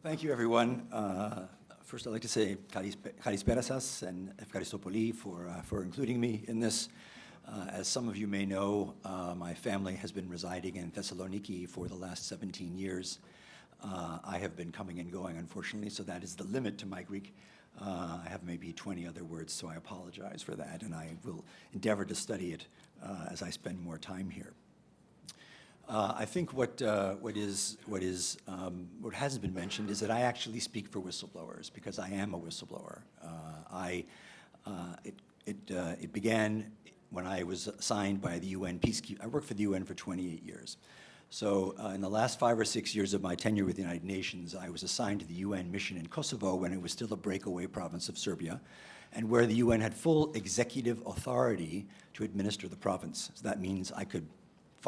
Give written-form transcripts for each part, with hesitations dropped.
Thank you, everyone. First, I'd like to say kalispera σας and ευχαριστώ πολύ for including me in this. As some of you may know, my family has been residing in Thessaloniki for the last 17 years. I have been coming and going, unfortunately, so that is the limit to my Greek. I have maybe 20 other words, so I apologize for that, and I will endeavor to study it as I spend more time here. I think what hasn't been mentioned is that I actually speak for whistleblowers because I am a whistleblower. It began when I was assigned by the UN peacekeeping. I worked for the UN for 28 years. So in the last 5 or 6 years of my tenure with the United Nations, I was assigned to the UN mission in Kosovo when it was still a breakaway province of Serbia, and where the UN had full executive authority to administer the province. So that means I could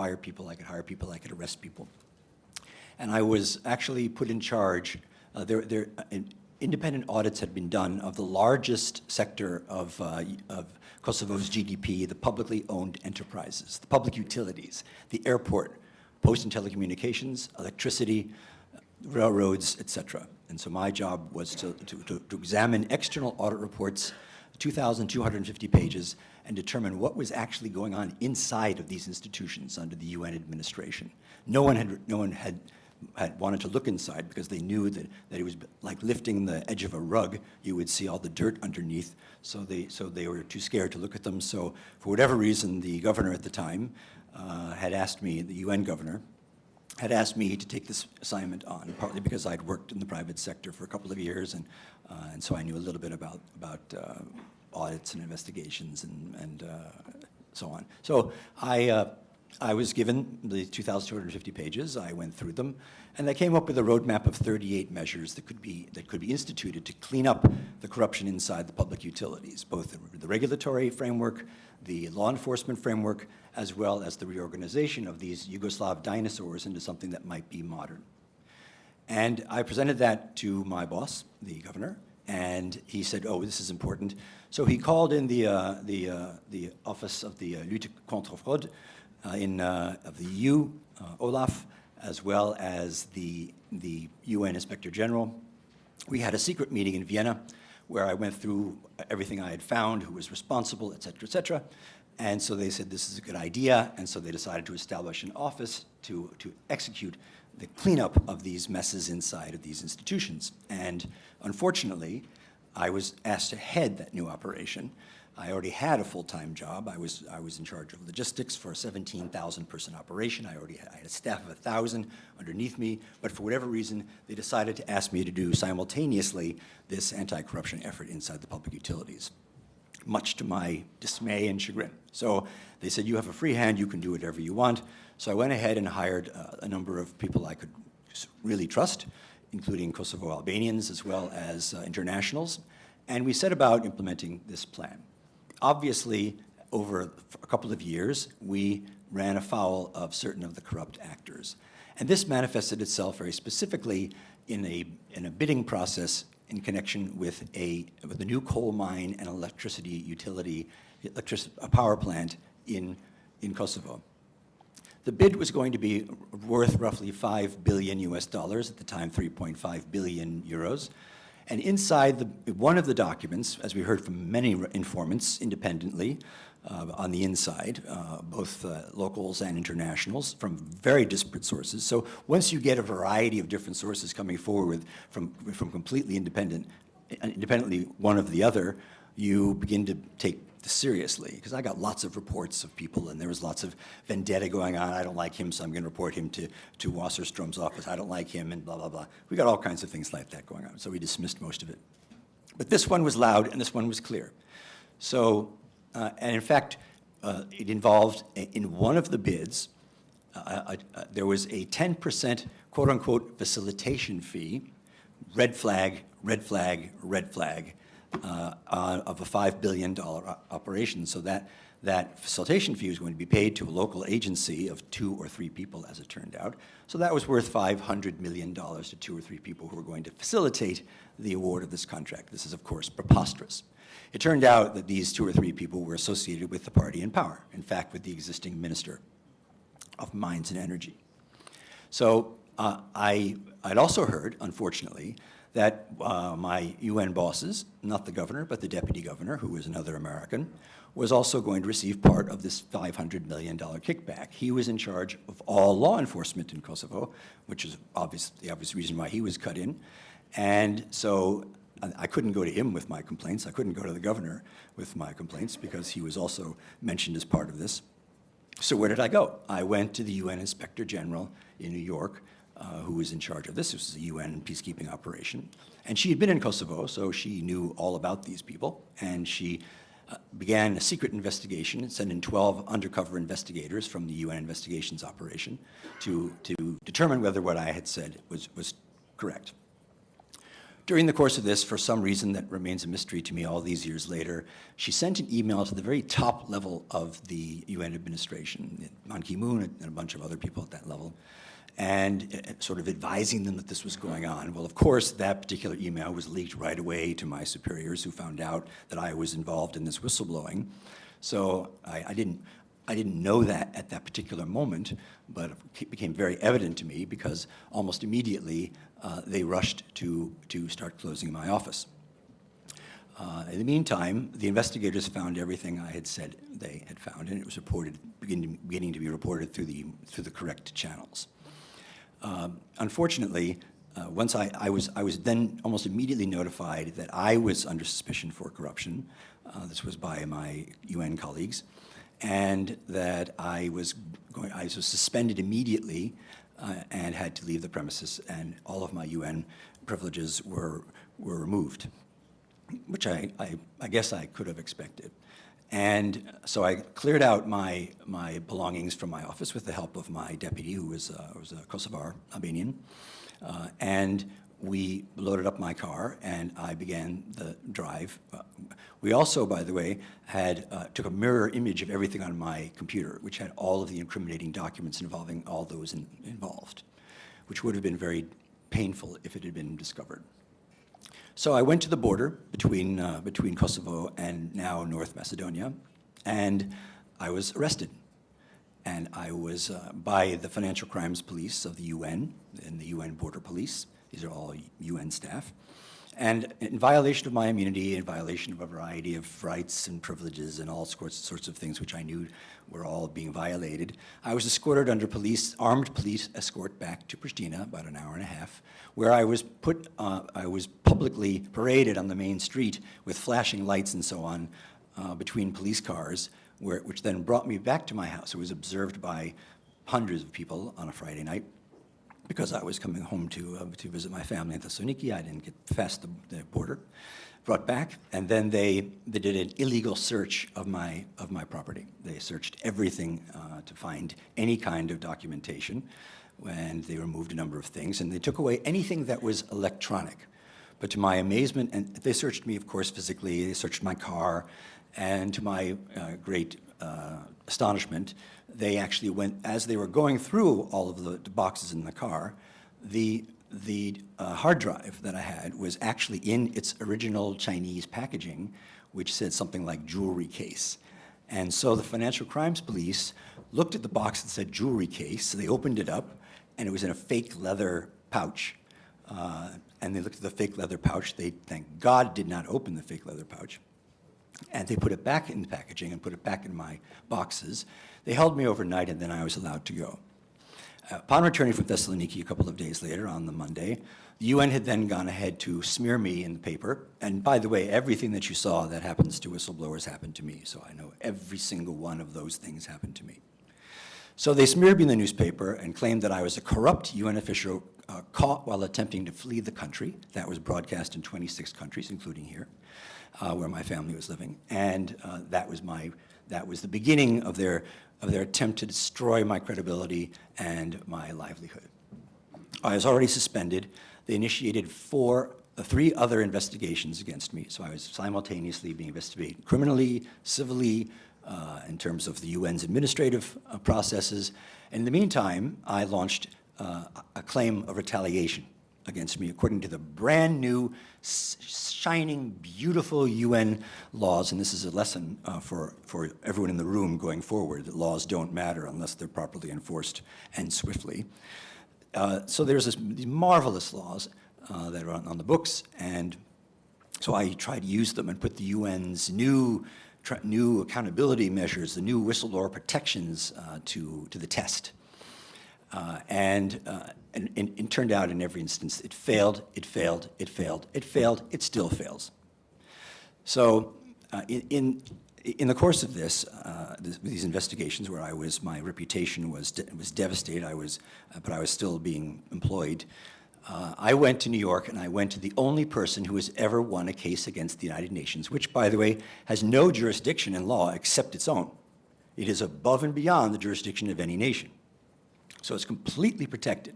fire people, I could hire people, I could arrest people. And I was actually put in charge. Independent audits had been done of the largest sector of Kosovo's GDP, the publicly owned enterprises, the public utilities, the airport, post and telecommunications, electricity, railroads, etc. And so my job was to examine external audit reports, 2,250 pages, and determine what was actually going on inside of these institutions under the UN administration. No one had wanted to look inside because they knew that it was like lifting the edge of a rug. You would see all the dirt underneath, so they were too scared to look at them. So for whatever reason, the governor at the time had asked me, the UN governor, had asked me to take this assignment on, partly because I'd worked in the private sector for a couple of years, and so I knew a little bit about audits and investigations and so on. So I was given the 2,250 pages. I went through them, and I came up with a roadmap of 38 measures that could be instituted to clean up the corruption inside the public utilities, both the regulatory framework, the law enforcement framework, as well as the reorganization of these Yugoslav dinosaurs into something that might be modern. And I presented that to my boss, the governor, and he said, "Oh, this is important." So he called in the office of the Lutte contre Fraude of the EU, Olaf, as well as the UN Inspector General. We had a secret meeting in Vienna where I went through everything I had found, who was responsible, et cetera, et cetera. And so they said, this is a good idea, and so they decided to establish an office to execute the cleanup of these messes inside of these institutions. And unfortunately, I was asked to head that new operation. I already had a full-time job. I was in charge of logistics for a 17,000-person operation. I had a staff of 1,000 underneath me, but for whatever reason, they decided to ask me to do simultaneously this anti-corruption effort inside the public utilities, much to my dismay and chagrin. So they said, you have a free hand, you can do whatever you want. So I went ahead and hired a number of people I could really trust, including Kosovo Albanians as well as internationals, and we set about implementing this plan. Obviously, over a couple of years, we ran afoul of certain of the corrupt actors. And this manifested itself very specifically in a bidding process in connection with a new coal mine and electricity utility, a power plant in Kosovo. The bid was going to be worth roughly $5 billion US, at the time 3.5 billion euros. And inside one of the documents, as we heard from many informants independently on the inside, both locals and internationals from very disparate sources. So once you get a variety of different sources coming forward from completely independently one of the other, you begin to take this seriously. Because I got lots of reports of people, and there was lots of vendetta going on. I don't like him, so I'm going to report him to Wasserstrom's office. I don't like him, and blah, blah, blah. We got all kinds of things like that going on, so we dismissed most of it. But this one was loud, and this one was clear. So, and in fact, it involved, in one of the bids, there was a 10% quote-unquote facilitation fee, red flag, red flag, red flag, of a $5 billion operation. So that facilitation fee was going to be paid to a local agency of 2 or 3 people, as it turned out. So that was worth $500 million to 2 or 3 people who were going to facilitate the award of this contract. This is, of course, preposterous. It turned out that these 2 or 3 people were associated with the party in power, in fact, with the existing Minister of Mines and Energy. So I'd also heard, unfortunately, that my UN bosses, not the governor, but the deputy governor, who was another American, was also going to receive part of this $500 million kickback. He was in charge of all law enforcement in Kosovo, which is the obvious reason why he was cut in. And so I couldn't go to him with my complaints. I couldn't go to the governor with my complaints because he was also mentioned as part of this. So where did I go? I went to the UN Inspector General in New York, who was in charge of this. This was a UN peacekeeping operation. And she had been in Kosovo, so she knew all about these people. And she began a secret investigation and sent in 12 undercover investigators from the UN investigations operation to determine whether what I had said was correct. During the course of this, for some reason that remains a mystery to me all these years later, she sent an email to the very top level of the UN administration, Ban Ki-moon and a bunch of other people at that level, and sort of advising them that this was going on. Well, of course, that particular email was leaked right away to my superiors, who found out that I was involved in this whistleblowing. So I didn't know that at that particular moment, but it became very evident to me because almost immediately they rushed to start closing my office. In the meantime, the investigators found everything I had said they had found, and it was reported, beginning to be reported through the correct channels. Unfortunately, once I was then almost immediately notified that I was under suspicion for corruption. This was by my UN colleagues, and that I was suspended immediately and had to leave the premises, and all of my UN privileges were removed, which I guess I could have expected. And so I cleared out my belongings from my office with the help of my deputy, who was a Kosovar Albanian, and we loaded up my car, and I began the drive. We also, by the way, took a mirror image of everything on my computer, which had all of the incriminating documents involving all those involved, which would have been very painful if it had been discovered. So I went to the border between Kosovo and now North Macedonia, and I was arrested. And I was by the financial crimes police of the UN and the UN border police. These are all UN staff. And in violation of my immunity, in violation of a variety of rights and privileges and all sorts of things which I knew were all being violated, I was escorted under armed police escort back to Pristina, about an hour and a half, where I was publicly paraded on the main street with flashing lights and so on between police cars, which then brought me back to my house. It was observed by hundreds of people on a Friday night, because I was coming home to visit my family in Thessaloniki. I didn't get past the border. Brought back, and then they did an illegal search of my property. They searched everything to find any kind of documentation, and they removed a number of things, and they took away anything that was electronic. But to my amazement, and they searched me, of course, physically. They searched my car, and to my great astonishment, they actually went, as they were going through all of the boxes in the car, the hard drive that I had was actually in its original Chinese packaging, which said something like jewelry case. And so the financial crimes police looked at the box that said jewelry case, so they opened it up, and it was in a fake leather pouch. And they looked at the fake leather pouch. They, thank God, did not open the fake leather pouch. And they put it back in the packaging and put it back in my boxes. They held me overnight, and then I was allowed to go. Upon returning from Thessaloniki a couple of days later, on the Monday, the UN had then gone ahead to smear me in the paper. And by the way, everything that you saw that happens to whistleblowers happened to me. So I know every single one of those things happened to me. So they smeared me in the newspaper and claimed that I was a corrupt UN official caught while attempting to flee the country. That was broadcast in 26 countries, including here, where my family was living. And that was the beginning of their attempt to destroy my credibility and my livelihood. I was already suspended. They initiated three other investigations against me. So I was simultaneously being investigated criminally, civilly, in terms of the UN's administrative processes. And in the meantime, I launched a claim of retaliation against me according to the brand new, shining, beautiful UN laws. And this is a lesson for everyone in the room going forward, that laws don't matter unless they're properly enforced and swiftly. So there's these marvelous laws that are on the books, and so I try to use them and put the UN's new accountability measures, the new whistleblower protections to the test. And it turned out in every instance it failed, it failed, it failed, it failed, it still fails. So in the course of these investigations, where my reputation was devastated, but I was still being employed. I went to New York, and I went to the only person who has ever won a case against the United Nations, which, by the way, has no jurisdiction in law except its own. It is above and beyond the jurisdiction of any nation. So it's completely protected.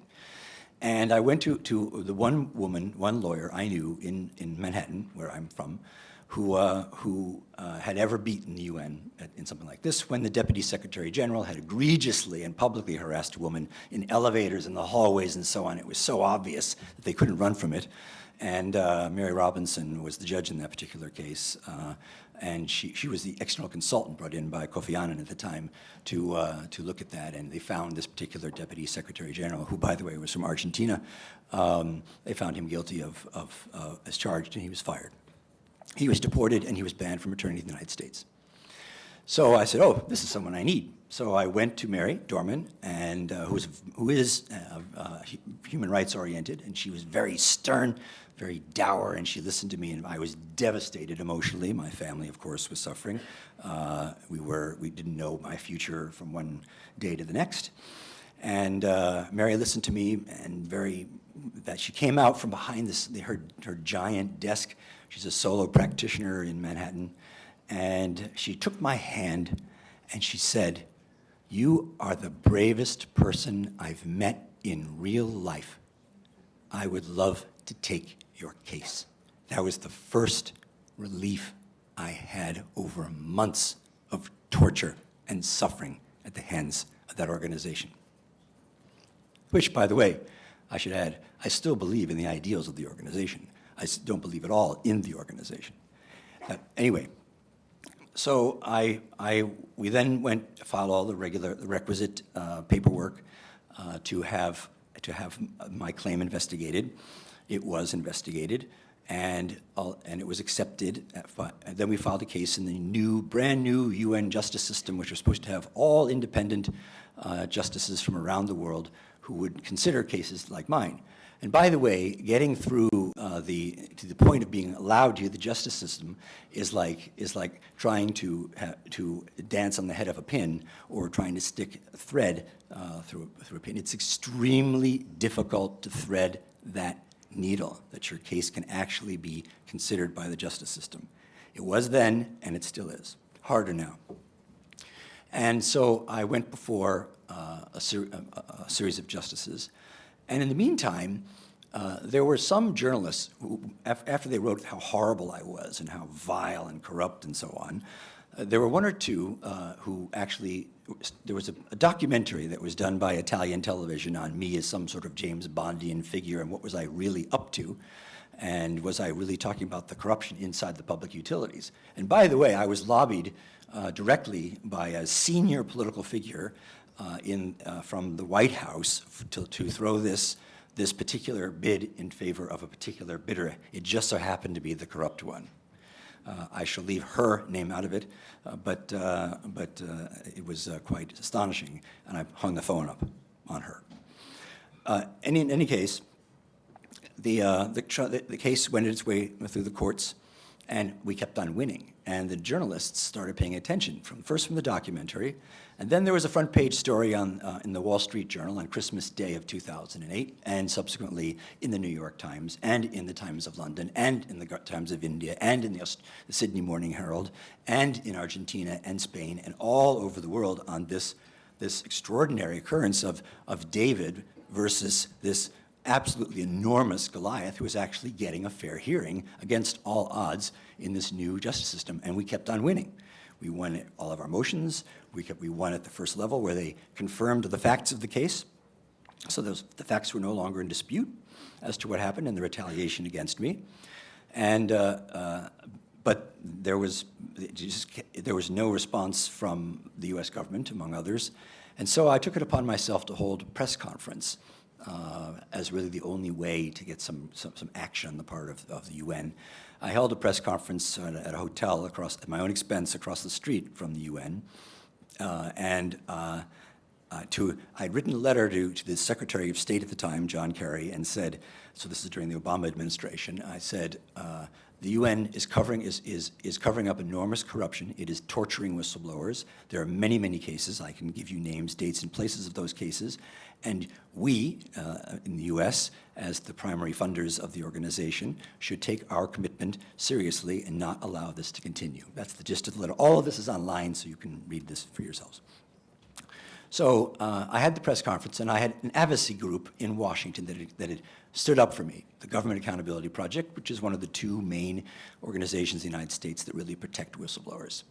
And I went to the one lawyer I knew in Manhattan, where I'm from, who had ever beaten the UN in something like this, when the Deputy Secretary General had egregiously and publicly harassed a woman in elevators, in the hallways, and so on. It was so obvious that they couldn't run from it. And Mary Robinson was the judge in that particular case. And she was the external consultant brought in by Kofi Annan at the time to look at that. And they found this particular Deputy Secretary General, who, by the way, was from Argentina. They found him guilty as charged, and he was fired. He was deported, and he was banned from returning to the United States. So I said, oh, this is someone I need. So I went to Mary Dorman, and who is human rights oriented, and she was very stern, very dour, and she listened to me, and I was devastated emotionally. My family, of course, was suffering. We didn't know my future from one day to the next. And Mary listened to me, and that she came out from behind her giant desk. She's a solo practitioner in Manhattan, and she took my hand, and she said, "You are the bravest person I've met in real life. I would love to take your case." That was the first relief I had over months of torture and suffering at the hands of that organization. Which, by the way, I should add, I still believe in the ideals of the organization. I don't believe at all in the organization. Anyway, so we then went to file all the requisite paperwork to have my claim investigated. It was investigated, and it was accepted. And then we filed a case in the brand new UN justice system, which was supposed to have all independent justices from around the world who would consider cases like mine. And by the way, getting through to the point of being allowed to the justice system is like trying to dance on the head of a pin, or trying to stick a thread through a pin. It's extremely difficult to thread that needle, that your case can actually be considered by the justice system. It was then, and it still is. Harder now. And so I went before a series of justices. And in the meantime, there were some journalists who, after they wrote how horrible I was and how vile and corrupt and so on, there were one or two who actually, there was a documentary that was done by Italian television on me as some sort of James Bondian figure, and what was I really up to, and was I really talking about the corruption inside the public utilities. And by the way, I was lobbied directly by a senior political figure from the White House to throw this particular bid in favor of a particular bidder. It just so happened to be the corrupt one. I shall leave her name out of it, but it was quite astonishing, and I hung the phone up on her. In any case, the case went its way through the courts, and we kept on winning. And the journalists started paying attention, first from the documentary, and then there was a front page story in the Wall Street Journal on Christmas Day of 2008, and subsequently in the New York Times, and in the Times of London, and in the Times of India, and in the Sydney Morning Herald, and in Argentina and Spain, and all over the world on this extraordinary occurrence of David versus this absolutely enormous Goliath, who was actually getting a fair hearing against all odds in this new justice system, and we kept on winning. We won all of our motions. We won at the first level, where they confirmed the facts of the case. So the facts were no longer in dispute as to what happened and the retaliation against me. And but there was no response from the U.S. government, among others. And so I took it upon myself to hold a press conference as really the only way to get some action on the part of the UN. I held a press conference at a hotel at my own expense across the street from the UN, I'd written a letter to the Secretary of State at the time, John Kerry, and said, so this is during the Obama administration, I said, the UN is covering up enormous corruption. It is torturing whistleblowers. There are many, many cases. I can give you names, dates, and places of those cases. And we, in the US, as the primary funders of the organization, should take our commitment seriously and not allow this to continue. That's the gist of the letter. All of this is online, so you can read this for yourselves. So I had the press conference, and I had an advocacy group in Washington that had stood up for me, the Government Accountability Project, which is one of the two main organizations in the United States that really protect whistleblowers.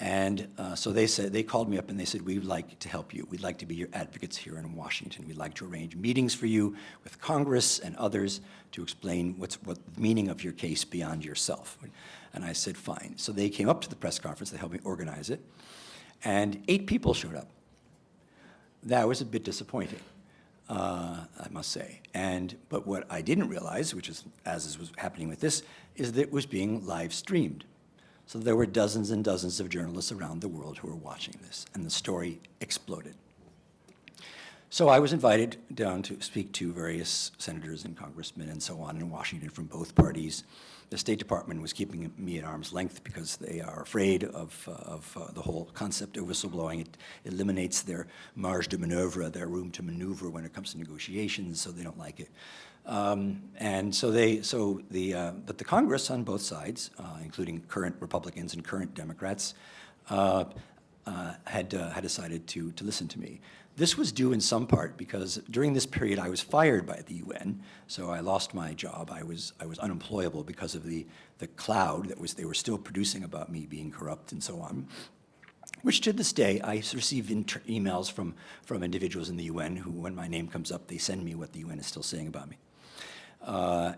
And so they called me up and they said, we'd like to help you. We'd like to be your advocates here in Washington. We'd like to arrange meetings for you with Congress and others to explain what the meaning of your case beyond yourself. And I said, fine. So they came up to the press conference, they helped me organize it, and 8 people showed up. That was a bit disappointing, I must say. But what I didn't realize, which is, as was happening with this, is that it was being live streamed. So there were dozens and dozens of journalists around the world who were watching this, and the story exploded. So I was invited down to speak to various senators and congressmen and so on in Washington from both parties. The State Department was keeping me at arm's length because they are afraid of the whole concept of whistleblowing. It eliminates their marge de manœuvre, their room to maneuver when it comes to negotiations, so they don't like it. But the Congress on both sides, including current Republicans and current Democrats, had decided to listen to me. This was due in some part because during this period I was fired by the UN, so I lost my job. I was unemployable because of the cloud that they were still producing about me being corrupt and so on. Which to this day, I receive emails from individuals in the UN who, when my name comes up, they send me what the UN is still saying about me.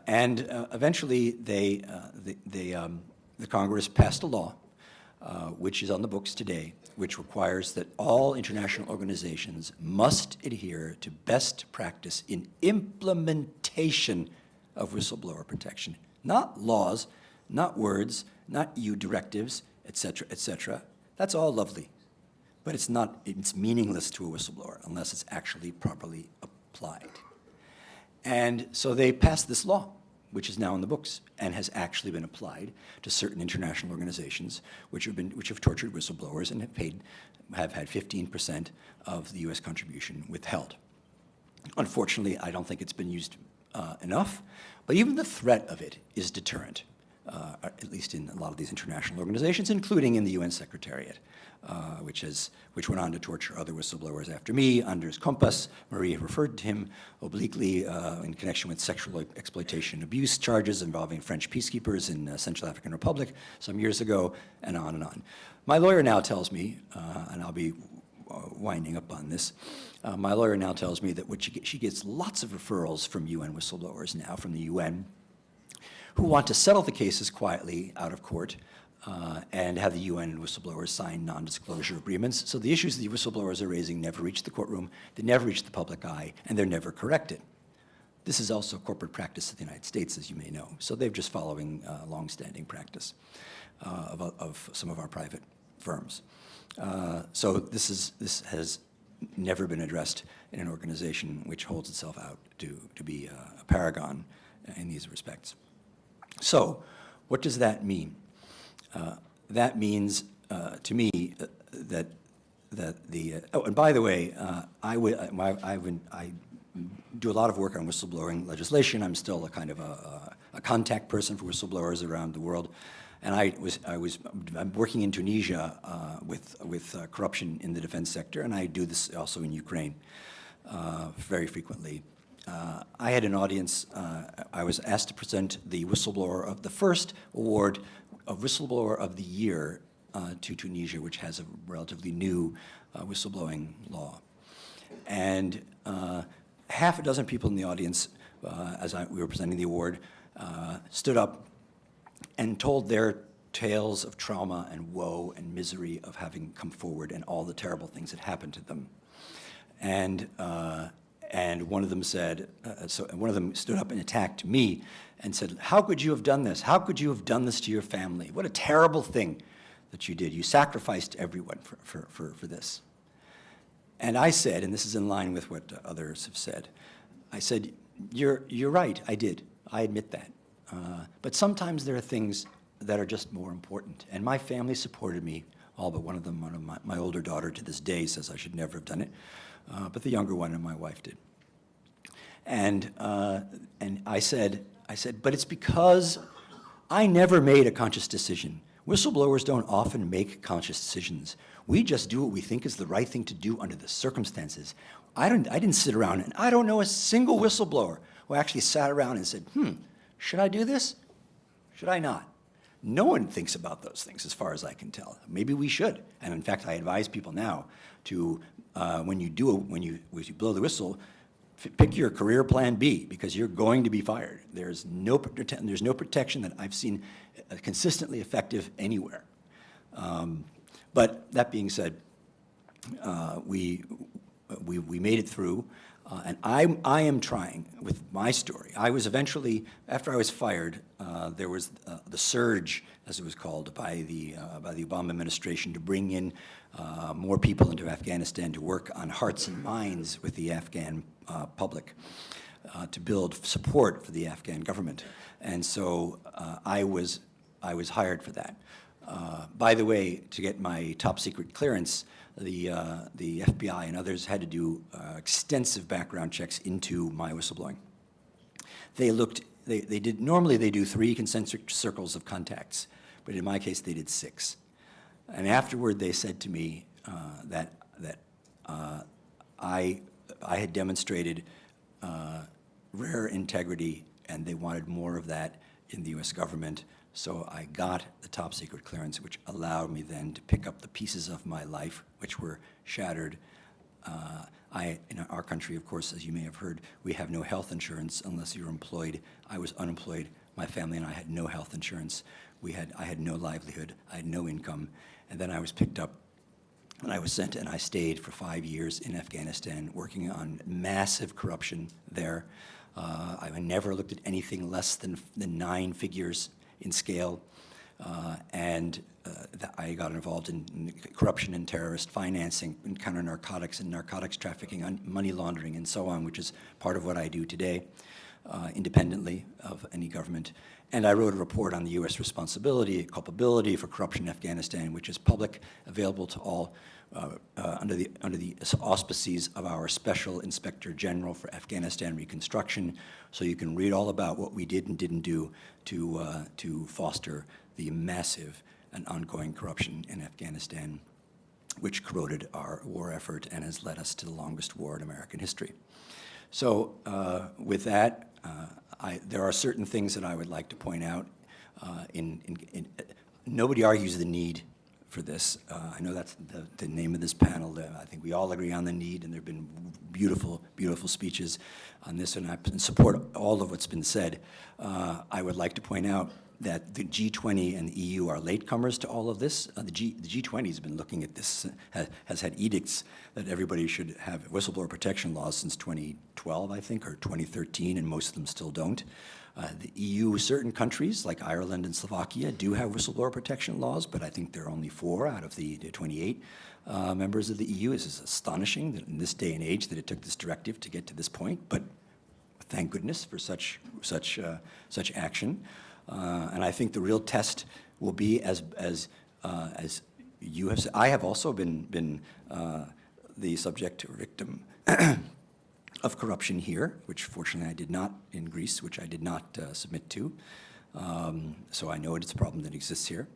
Eventually, the Congress passed a law, which is on the books today, which requires that all international organizations must adhere to best practice in implementation of whistleblower protection. Not laws, not words, not EU directives, et cetera. That's all lovely, but it's meaningless to a whistleblower unless it's actually properly applied. And so they passed this law, which is now in the books and has actually been applied to certain international organizations which have tortured whistleblowers and have had 15% of the US contribution withheld. Unfortunately, I don't think it's been used enough, but even the threat of it is deterrent, at least in a lot of these international organizations, including in the UN Secretariat, which went on to torture other whistleblowers after me. Anders Kompass, Maria referred to him obliquely in connection with sexual exploitation and abuse charges involving French peacekeepers in Central African Republic some years ago, and on and on. My lawyer now tells me, and I'll be winding up on this, my lawyer now tells me that she gets lots of referrals from UN whistleblowers now, from the UN, who want to settle the cases quietly out of court and have the UN whistleblowers sign non-disclosure agreements. So the issues the whistleblowers are raising never reach the courtroom, they never reach the public eye, and they're never corrected. This is also corporate practice in the United States, as you may know. So they're just following long-standing practice of some of our private firms. So this has never been addressed in an organization which holds itself out to be a paragon in these respects. So what does that mean? That means, to me, that the oh, and by the way, I do a lot of work on whistleblowing legislation. I'm still a kind of a contact person for whistleblowers around the world, and I'm working in Tunisia with corruption in the defense sector, and I do this also in Ukraine very frequently. I had an audience. I was asked to present the whistleblower of the first award of Whistleblower of the Year to Tunisia, which has a relatively new whistleblowing law. And half a dozen people in the audience, we were presenting the award, stood up and told their tales of trauma and woe and misery of having come forward and all the terrible things that happened to them. And And one of them said, one of them stood up and attacked me and said, "How could you have done this? How could you have done this to your family? What a terrible thing that you did. You sacrificed everyone for this." And I said, and this is in line with what others have said, I said, you're right, I did. I admit that. But sometimes there are things that are just more important. And my family supported me, all but one of them. My older daughter to this day says I should never have done it. But the younger one and my wife did. And I said, but it's because I never made a conscious decision. Whistleblowers don't often make conscious decisions. We just do what we think is the right thing to do under the circumstances. I didn't sit around, and I don't know a single whistleblower who actually sat around and said, should I do this? Should I not? No one thinks about those things as far as I can tell. Maybe we should. And in fact, I advise people now to, when you blow the whistle, pick your career plan B, because you're going to be fired. There's no protection that I've seen consistently effective anywhere. But that being said, we made it through, and I am trying with my story. I was eventually, after I was fired, there was the surge, as it was called, by the Obama administration to bring in more people into Afghanistan to work on hearts and minds with the Afghan public, to build support for the Afghan government. And so I was hired for that. By the way, to get my top secret clearance, the FBI and others had to do extensive background checks into my whistleblowing. Normally they do 3 concentric circles of contacts, but in my case they did 6. And afterward they said to me that I had demonstrated rare integrity, and they wanted more of that in the US government. So I got the top secret clearance, which allowed me then to pick up the pieces of my life which were shattered. In our country, of course, as you may have heard, we have no health insurance unless you're employed. I was unemployed. My family and I had no health insurance. I had no livelihood. I had no income. And then I was picked up, and I was sent, and I stayed for 5 years in Afghanistan working on massive corruption there. I never looked at anything less than 9 figures in scale, and I got involved in corruption and terrorist financing and counter-narcotics and narcotics trafficking, money laundering, and so on, which is part of what I do today, independently of any government. And I wrote a report on the U.S. responsibility, culpability for corruption in Afghanistan, which is public, available to all, under the auspices of our Special Inspector General for Afghanistan Reconstruction, so you can read all about what we did and didn't do to foster the massive and ongoing corruption in Afghanistan, which corroded our war effort and has led us to the longest war in American history. So with that, there are certain things that I would like to point out. Nobody argues the need for this. I know that's the name of this panel. I think we all agree on the need, and there have been beautiful, beautiful speeches on this, and I support all of what's been said. I would like to point out that the G20 and the EU are latecomers to all of this. The G20 has been looking at this, has had edicts that everybody should have whistleblower protection laws since 2012, I think, or 2013, and most of them still don't. The EU, certain countries like Ireland and Slovakia do have whistleblower protection laws, but I think there are only 4 out of the 28 members of the EU. This is astonishing that in this day and age that it took this directive to get to this point, but thank goodness for such action. And I think the real test will be as you have said. I have also been the subject or victim of corruption here, which fortunately I did not in Greece, which I did not submit to. So I know it's a problem that exists here.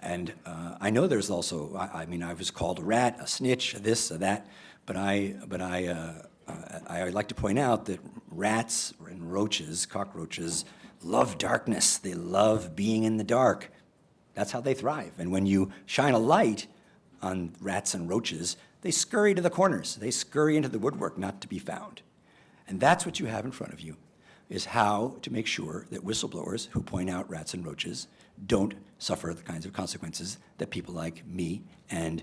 And I know there's also, I mean, I was called a rat, a snitch, a this, a that, but I would like to point out that rats and roaches, cockroaches, love darkness. They love being in the dark. That's how they thrive. And when you shine a light on rats and roaches, they scurry to the corners. They scurry into the woodwork not to be found. And that's what you have in front of you, is how to make sure that whistleblowers who point out rats and roaches don't suffer the kinds of consequences that people like me and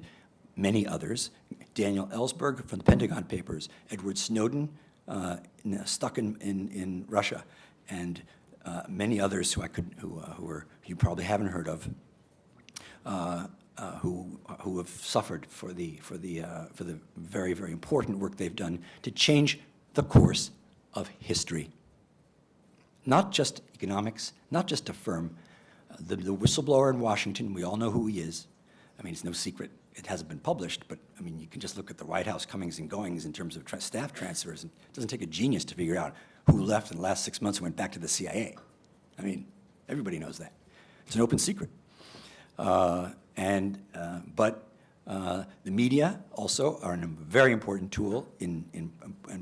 many others, Daniel Ellsberg from the Pentagon Papers, Edward Snowden, stuck in Russia, and many others who you probably haven't heard of, who have suffered for the very, very important work they've done to change the course of history. Not just economics, not just a firm. The whistleblower in Washington, we all know who he is. I mean, it's no secret. It hasn't been published, but I mean, you can just look at the White House comings and goings in terms of staff transfers. And it doesn't take a genius to figure out who left in the last 6 months and went back to the CIA. I mean, everybody knows that. It's an open secret. But the media also are a very important tool in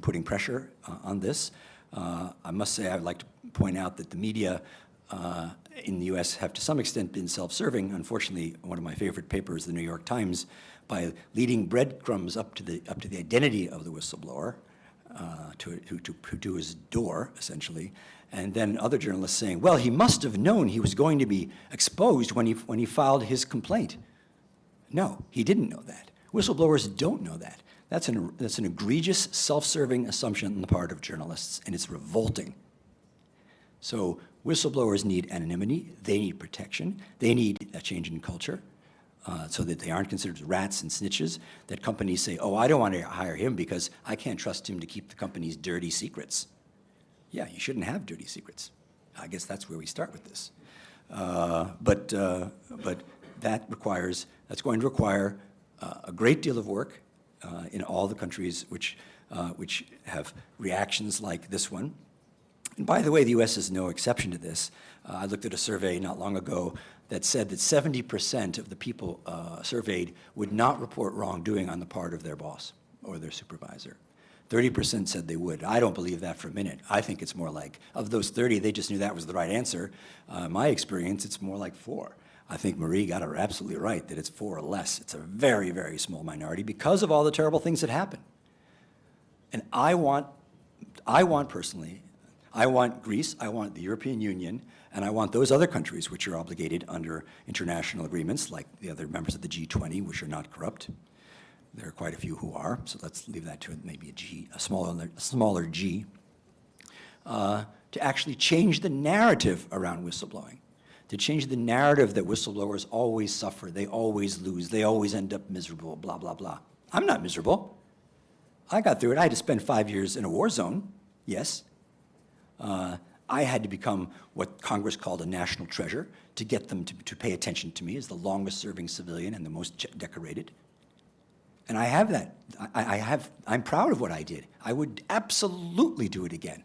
putting pressure on this. I must say, I'd like to point out that the media in the US have to some extent been self-serving. Unfortunately, one of my favorite papers, the New York Times, by leading breadcrumbs up to the identity of the whistleblower, to his door, essentially, and then other journalists saying, well, he must have known he was going to be exposed when he filed his complaint. No, he didn't know that. Whistleblowers don't know that. That's an egregious, self-serving assumption on the part of journalists, and it's revolting. So whistleblowers need anonymity, they need protection, they need a change in culture so that they aren't considered rats and snitches, that companies say, oh, I don't want to hire him because I can't trust him to keep the company's dirty secrets. Yeah, you shouldn't have dirty secrets. I guess that's where we start with this. But that's going to require a great deal of work in all the countries which have reactions like this one. And by the way, the US is no exception to this. I looked at a survey not long ago that said that 70% of the people surveyed would not report wrongdoing on the part of their boss or their supervisor. 30% said they would. I don't believe that for a minute. I think it's more like, of those 30, they just knew that was the right answer. My experience, it's more like 4. I think Marie got it absolutely right, that it's 4 or less. It's a very, very small minority because of all the terrible things that happen. And I want personally, I want Greece, I want the European Union, and I want those other countries which are obligated under international agreements, like the other members of the G20, which are not corrupt. There are quite a few who are, so let's leave that to maybe a smaller G, to actually change the narrative around whistleblowing, to change the narrative that whistleblowers always suffer, they always lose, they always end up miserable, blah, blah, blah. I'm not miserable. I got through it. I had to spend 5 years in a war zone, yes. I had to become what Congress called a national treasure to get them to pay attention to me as the longest serving civilian and the most decorated. And I have that. I'm proud of what I did. I would absolutely do it again.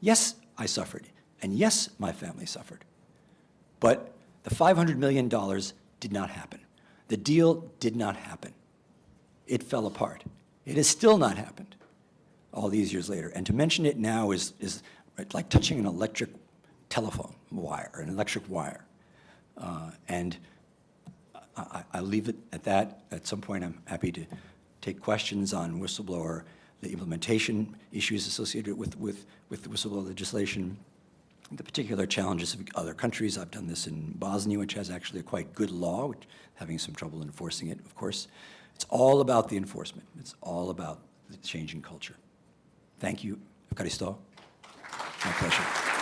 Yes, I suffered. And yes, my family suffered. But the $500 million did not happen. The deal did not happen. It fell apart. It has still not happened all these years later. And to mention it now is like touching an electric telephone wire, an electric wire. And I'll leave it at that. At some point, I'm happy to take questions on whistleblower, the implementation issues associated with the whistleblower legislation, the particular challenges of other countries. I've done this in Bosnia, which has actually a quite good law, which having some trouble enforcing it, of course. It's all about the enforcement. It's all about the change in culture. Thank you. Ευχαριστώ. My pleasure.